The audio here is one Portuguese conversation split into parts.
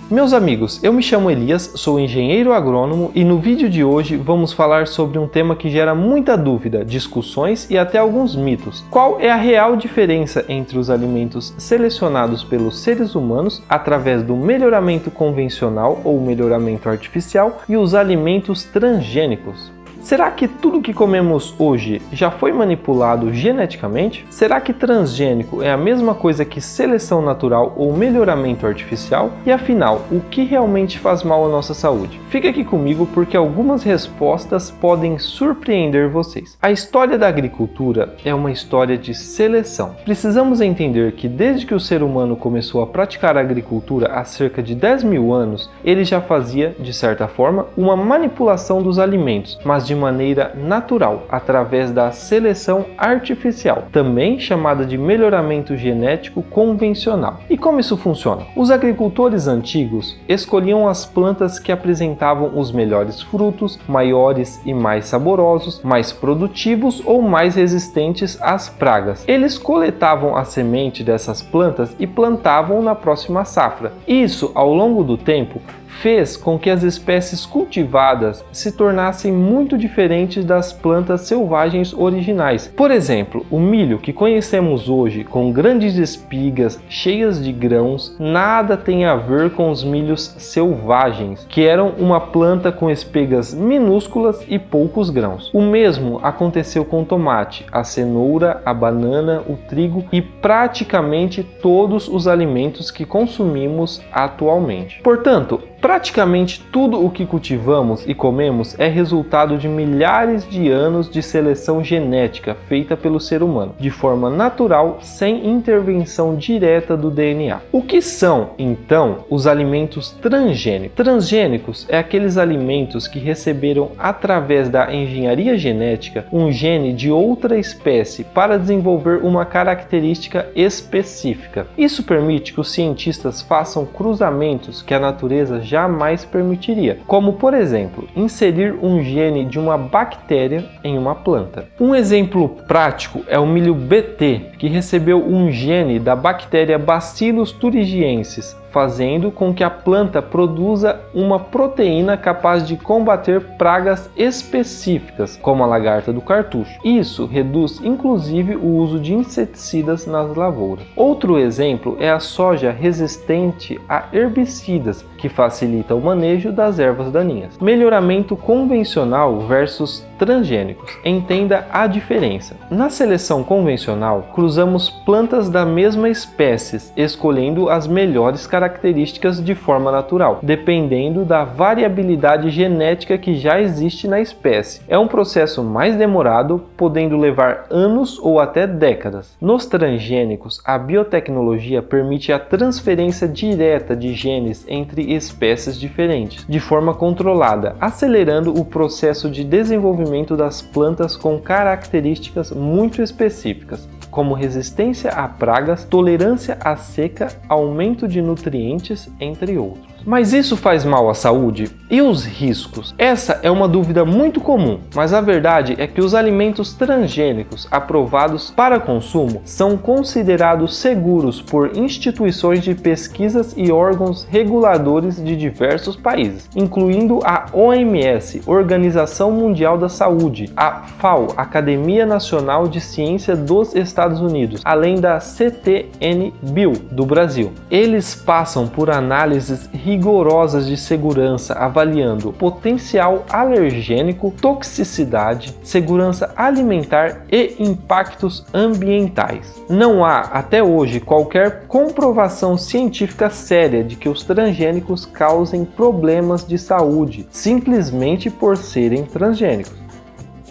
Meus amigos, eu me chamo Elias, sou engenheiro agrônomo e no vídeo de hoje vamos falar sobre um tema que gera muita dúvida, discussões e até alguns mitos. Qual é a real diferença entre os alimentos selecionados pelos seres humanos através do melhoramento convencional ou melhoramento artificial e os alimentos transgênicos? Será que tudo que comemos hoje já foi manipulado geneticamente? Será que transgênico é a mesma coisa que seleção natural ou melhoramento artificial? E afinal, o que realmente faz mal à nossa saúde? Fica aqui comigo porque algumas respostas podem surpreender vocês. A história da agricultura é uma história de seleção. Precisamos entender que desde que o ser humano começou a praticar a agricultura há cerca de 10 mil anos, ele já fazia, de certa forma, uma manipulação dos alimentos, mas de maneira natural, através da seleção artificial, também chamada de melhoramento genético convencional. E como isso funciona? Os agricultores antigos escolhiam as plantas que apresentavam os melhores frutos, maiores e mais saborosos, mais produtivos ou mais resistentes às pragas. Eles coletavam a semente dessas plantas e plantavam na próxima safra. Isso, ao longo do tempo, fez com que as espécies cultivadas se tornassem muito diferentes das plantas selvagens originais. Por exemplo, o milho que conhecemos hoje, com grandes espigas cheias de grãos, nada tem a ver com os milhos selvagens, que eram uma planta com espigas minúsculas e poucos grãos. O mesmo aconteceu com o tomate, a cenoura, a banana, o trigo e praticamente todos os alimentos que consumimos atualmente. Portanto, praticamente tudo o que cultivamos e comemos é resultado de milhares de anos de seleção genética feita pelo ser humano, de forma natural, sem intervenção direta do DNA. O que são, então, os alimentos transgênicos? Transgênicos é aqueles alimentos que receberam, através da engenharia genética, um gene de outra espécie para desenvolver uma característica específica. Isso permite que os cientistas façam cruzamentos que a natureza jamais permitiria, como por exemplo, inserir um gene de uma bactéria em uma planta. Um exemplo prático é o milho BT, que recebeu um gene da bactéria Bacillus thuringiensis, fazendo com que a planta produza uma proteína capaz de combater pragas específicas, como a lagarta do cartucho. Isso reduz inclusive o uso de inseticidas nas lavouras. Outro exemplo é a soja resistente a herbicidas, que facilita o manejo das ervas daninhas. Melhoramento convencional versus transgênicos. Entenda a diferença. Na seleção convencional, cruzamos plantas da mesma espécie, escolhendo as melhores características de forma natural, dependendo da variabilidade genética que já existe na espécie. É um processo mais demorado, podendo levar anos ou até décadas. Nos transgênicos, a biotecnologia permite a transferência direta de genes entre espécies diferentes, de forma controlada, acelerando o processo de desenvolvimento das plantas com características muito específicas, como resistência a pragas, tolerância à seca, aumento de nutrientes, entre outros. Mas isso faz mal à saúde? E os riscos? Essa é uma dúvida muito comum, mas a verdade é que os alimentos transgênicos aprovados para consumo são considerados seguros por instituições de pesquisas e órgãos reguladores de diversos países, incluindo a OMS, Organização Mundial da Saúde, a FAO, Academia Nacional de Ciência dos Estados Unidos, além da CTN-Bio do Brasil. Eles passam por análises rigorosas de segurança, avaliando potencial alergênico, toxicidade, segurança alimentar e impactos ambientais. Não há, até hoje, qualquer comprovação científica séria de que os transgênicos causem problemas de saúde, simplesmente por serem transgênicos.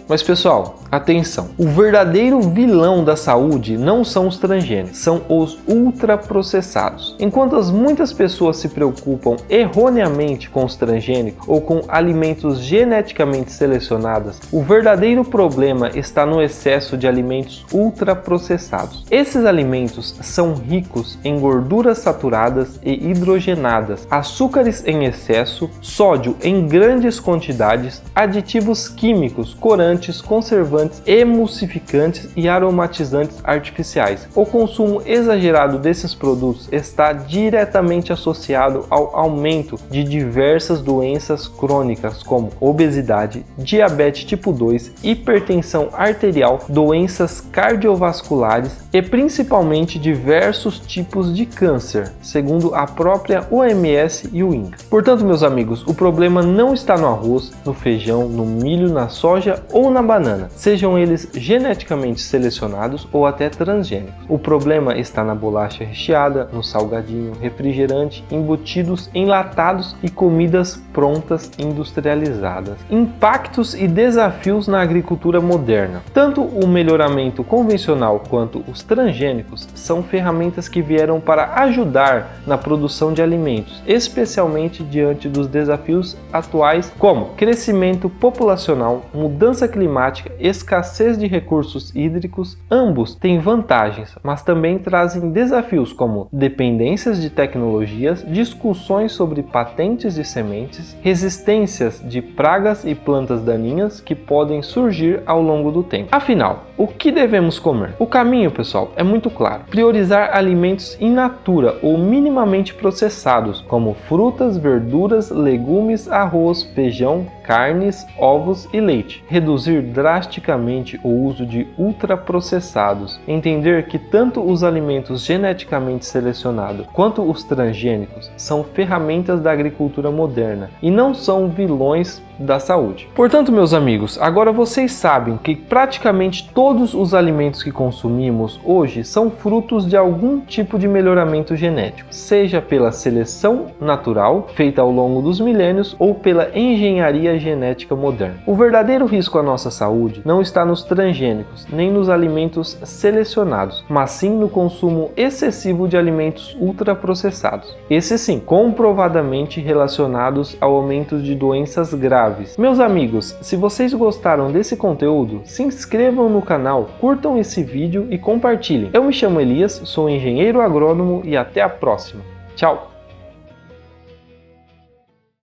Mas pessoal, atenção! O verdadeiro vilão da saúde não são os transgênicos, são os ultraprocessados. Enquanto muitas pessoas se preocupam erroneamente com os transgênicos ou com alimentos geneticamente selecionados, o verdadeiro problema está no excesso de alimentos ultraprocessados. Esses alimentos são ricos em gorduras saturadas e hidrogenadas, açúcares em excesso, sódio em grandes quantidades, aditivos químicos, corantes, conservantes conservantes, emulsificantes e aromatizantes artificiais. O consumo exagerado desses produtos está diretamente associado ao aumento de diversas doenças crônicas como obesidade, diabetes tipo 2, hipertensão arterial, doenças cardiovasculares e principalmente diversos tipos de câncer, segundo a própria OMS e o INCA. Portanto, meus amigos, o problema não está no arroz, no feijão, no milho, na soja ou na banana, sejam eles geneticamente selecionados ou até transgênicos. O problema está na bolacha recheada, no salgadinho, refrigerante, embutidos, enlatados e comidas prontas industrializadas. Impactos e desafios na agricultura moderna. Tanto o melhoramento convencional quanto os transgênicos são ferramentas que vieram para ajudar na produção de alimentos, especialmente diante dos desafios atuais como crescimento populacional, mudança climática, escassez de recursos hídricos. Ambos têm vantagens, mas também trazem desafios como dependências de tecnologias, discussões sobre patentes de sementes, resistências de pragas e plantas daninhas que podem surgir ao longo do tempo. Afinal, o que devemos comer? O caminho, pessoal, é muito claro. Priorizar alimentos in natura ou minimamente processados, como frutas, verduras, legumes, arroz, feijão, carnes, ovos e leite. Reduzir drasticamente o uso de ultraprocessados. Entender que tanto os alimentos geneticamente selecionados quanto os transgênicos são ferramentas da agricultura moderna e não são vilões da saúde. Portanto, meus amigos, agora vocês sabem que praticamente todos os alimentos que consumimos hoje são frutos de algum tipo de melhoramento genético, seja pela seleção natural feita ao longo dos milênios ou pela engenharia genética moderna. O verdadeiro risco à nossa saúde não está nos transgênicos nem nos alimentos selecionados, mas sim no consumo excessivo de alimentos ultraprocessados. Esses sim, comprovadamente relacionados ao aumento de doenças graves. Meus amigos, se vocês gostaram desse conteúdo, se inscrevam no canal, curtam esse vídeo e compartilhem. Eu me chamo Elias, sou engenheiro agrônomo e até a próxima. Tchau!